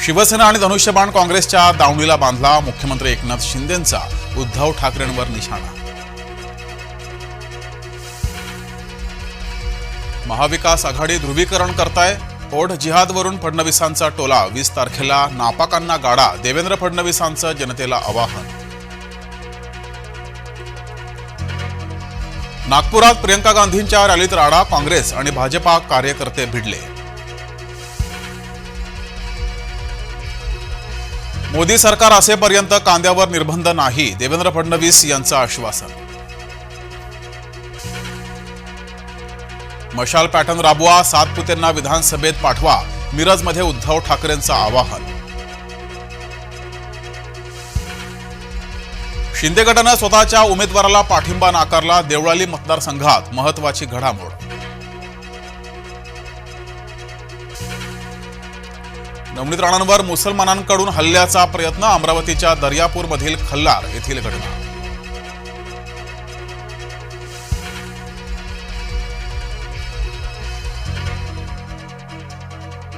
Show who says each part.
Speaker 1: शिवसेना आणि धनुष्यबाण काँग्रेसच्या दावणीला बांधला। मुख्यमंत्री एकनाथ शिंदेंचा उद्धव ठाकरेंवर निशाणा। महाविकास आघाडी ध्रुवीकरण करताय। ओढ जिहादवरून फडणवीसांचा टोला। 20 तारखेला नापाकांना गाडा। देवेंद्र फडणवीसांचं जनतेला आवाहन। नागपुरात प्रियंका गांधींच्या रॅलीत राडा। काँग्रेस आणि भाजपा कार्यकर्ते भिडले। मोदी सरकार असेपर्यंत कांद्यावर निर्बंध नाही। देवेंद्र फडणवीस यांचं आश्वासन। मशाल पॅटर्न राबवा। सातपुतेंना विधानसभेत पाठवा। मिरजमध्ये उद्धव ठाकरेंचं आवाहन। शिंदे गटानं स्वतःच्या उमेदवाराला पाठिंबा नाकारला। देवळाली मतदारसंघात महत्त्वाची घडामोड। नवनीत राणांवर मुसलमानांकडून हल्ल्याचा प्रयत्न। अमरावतीच्या दर्यापूरमधील खल्लार येथील घटना।